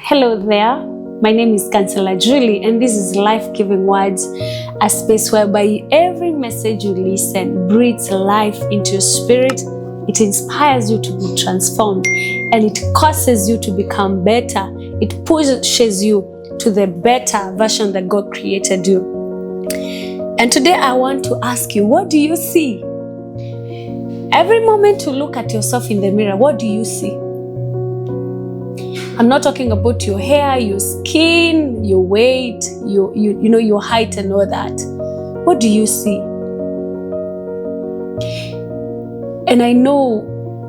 Hello there, my name is Counsellor Jullie and this is Life-Giving Words, a space whereby every message you listen breathes life into your spirit. It inspires you to be transformed and it causes you to become better. It pushes you to the better version that God created you. And today I want to ask you, what do you see? Every moment you look at yourself in the mirror, what do you see? I'm not talking about your hair, your skin, your weight, your height and all that. What do you see? And I know,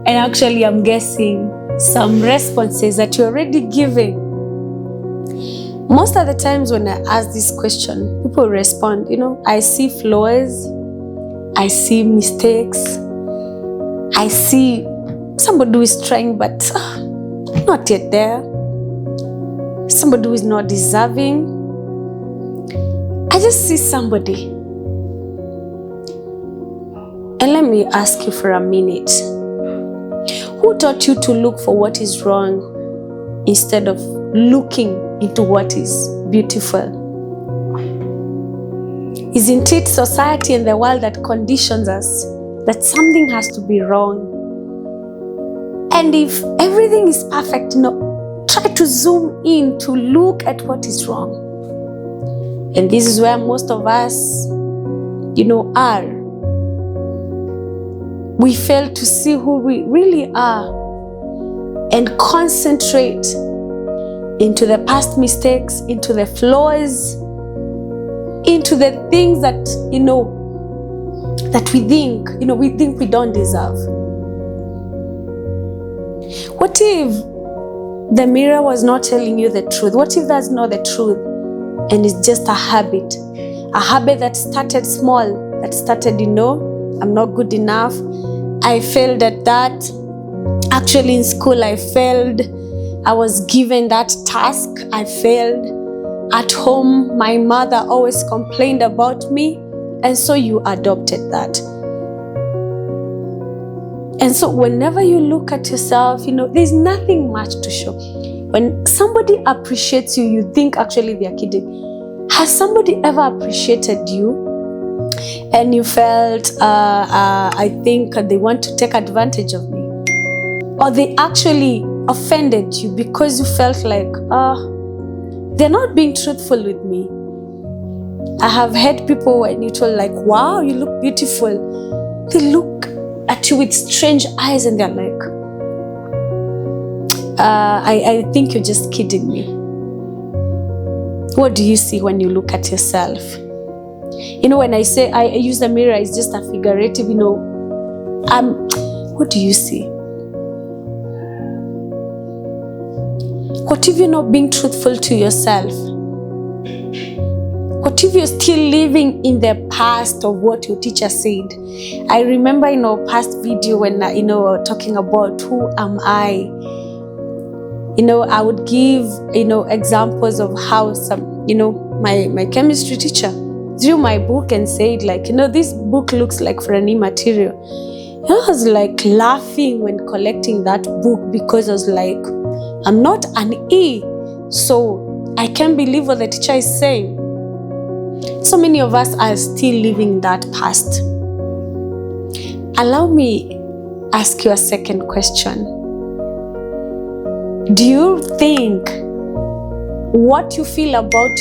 and actually I'm guessing some responses that you're already giving. Most of the times when I ask this question, people respond, I see flaws, I see mistakes, I see somebody who is trying but not yet there. Somebody who is not deserving. I just see somebody. And let me ask you for a minute. Who taught you to look for what is wrong instead of looking into what is beautiful? Isn't it society and the world that conditions us that something has to be wrong? And if everything is perfect, try to zoom in to look at what is wrong. And this is where most of us, are. We fail to see who we really are and concentrate into the past mistakes, into the flaws, into the things that, that we think we don't deserve. What if the mirror was not telling you the truth? What if that's not the truth and it's just a habit that started small, that started, I'm not good enough. I failed at that. Actually in school I failed. I was given that task, I failed. At home, my mother always complained about me, and so you adopted that. And so whenever you look at yourself, there's nothing much to show. When somebody appreciates you, you think actually they're kidding. Has somebody ever appreciated you and you felt, I think they want to take advantage of me? Or they actually offended you because you felt like, they're not being truthful with me. I have heard people when you told like, wow, you look beautiful. They look at you with strange eyes and they're like, I think you're just kidding me. What do you see when you look at yourself? When I say I use the mirror, it's just a figurative, what do you see? What if you're not being truthful to yourself? What if you're still living in the past of what your teacher said? I remember in our past video when talking about who am I, I would give examples of how some my chemistry teacher drew my book and said like, this book looks like for an E material. I was like laughing when collecting that book because I was like, I'm not an E, so I can't believe what the teacher is saying. So many of us are still living that past. Allow me ask you a second question. Do you think what you feel about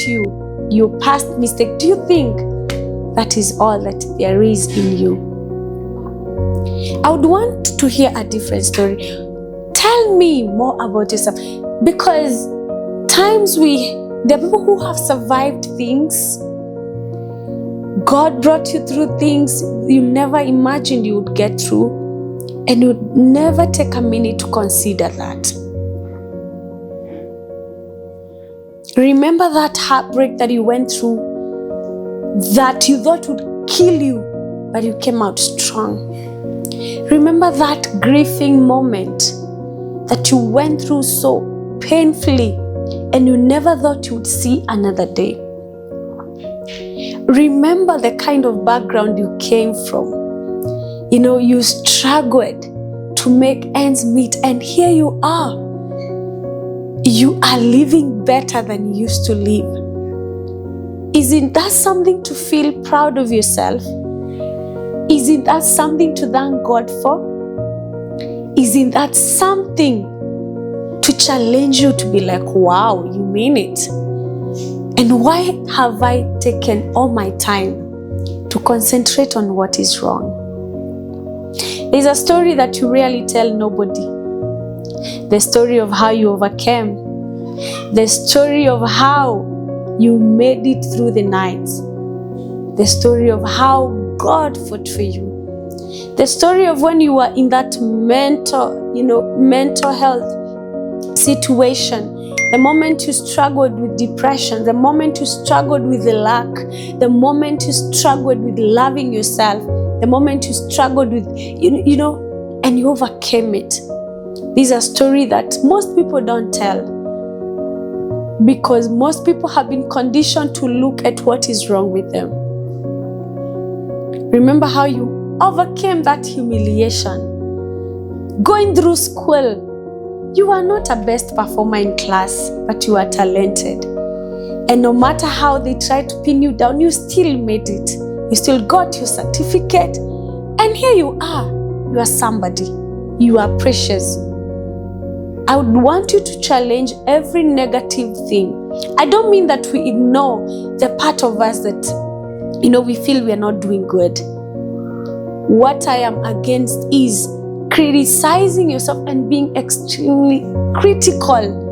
your past mistake, do you think that is all that there is in you? I would want to hear a different story. Tell me more about yourself, because there are people who have survived things. God brought you through things you never imagined you would get through, and you would never take a minute to consider that. Remember that heartbreak that you went through that you thought would kill you, but you came out strong. Remember that grieving moment that you went through so painfully and you never thought you would see another day. Remember the kind of background you came from. You struggled to make ends meet, and here you are. you are living better than you used to live. Isn't that something to feel proud of yourself? Isn't that something to thank God for? Isn't that something to challenge you to be like, wow, you mean it? And why have I taken all my time to concentrate on what is wrong? There's a story that you rarely tell nobody. The story of how you overcame. The story of how you made it through the nights. The story of how God fought for you. The story of when you were in that mental health situation. The moment you struggled with depression, the moment you struggled with the lack, the moment you struggled with loving yourself, the moment you struggled with, and you overcame it. These are stories that most people don't tell, because most people have been conditioned to look at what is wrong with them. Remember how you overcame that humiliation. Going through school, you are not a best performer in class, but you are talented. And no matter how they try to pin you down, you still made it. You still got your certificate. And here you are. You are somebody. You are precious. I would want you to challenge every negative thing. I don't mean that we ignore the part of us that, we feel we are not doing good. What I am against is criticizing yourself and being extremely critical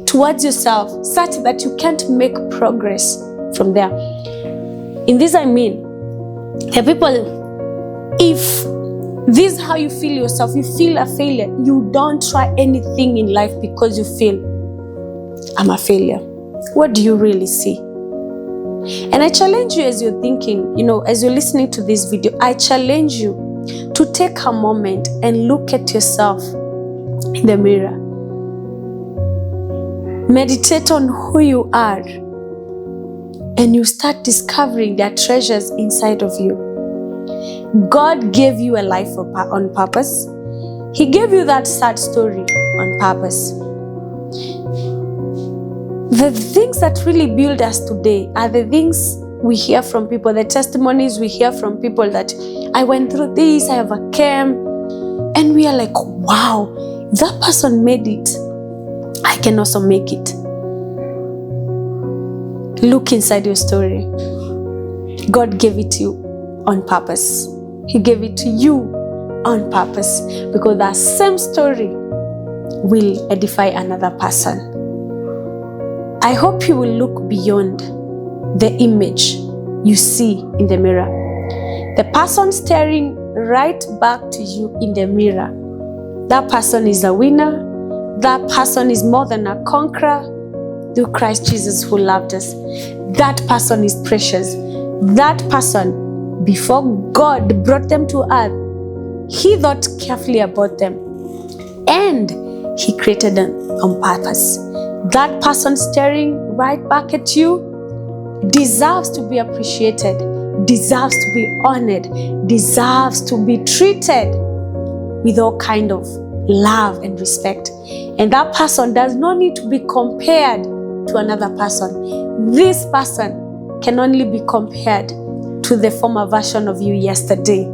towards yourself, such that you can't make progress from there. In this, I mean, the people, if this is how you feel yourself, you feel a failure, you don't try anything in life because you feel, I'm a failure. What do you really see? And I challenge you as you're thinking, as you're listening to this video, I challenge you to take a moment and look at yourself in the mirror. Meditate on who you are, and you start discovering there are treasures inside of you. God gave you a life on purpose. He gave you that sad story on purpose. The things that really build us today are the things we hear from people, the testimonies we hear from people that I went through this, I overcame, and we are like, wow, that person made it. I can also make it. Look inside your story. God gave it to you on purpose. He gave it to you on purpose, because that same story will edify another person. I hope you will look beyond the image you see in the mirror. The person staring right back to you in the mirror, that person is a winner. That person is more than a conqueror through Christ Jesus who loved us. That person is precious. That person, before God brought them to earth, He thought carefully about them, and He created them on purpose. That person staring right back at you deserves to be appreciated, deserves to be honored, deserves to be treated with all kind of love and respect. And that person does not need to be compared to another person. This person can only be compared to the former version of you yesterday.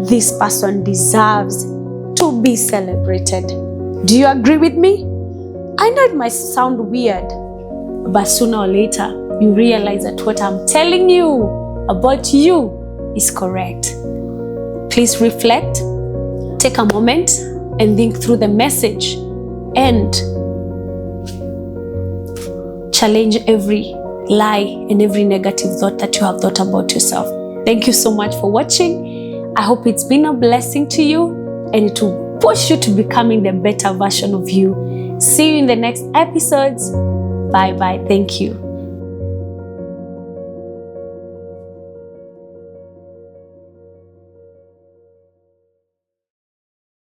This person deserves to be celebrated. Do you agree with me? I know it might sound weird, but sooner or later, you realize that what I'm telling you about you is correct. Please reflect, take a moment, and think through the message, and challenge every lie and every negative thought that you have thought about yourself. Thank you so much for watching. I hope it's been a blessing to you, and it will push you to becoming the better version of you. See you in the next episodes. Bye bye. Thank you.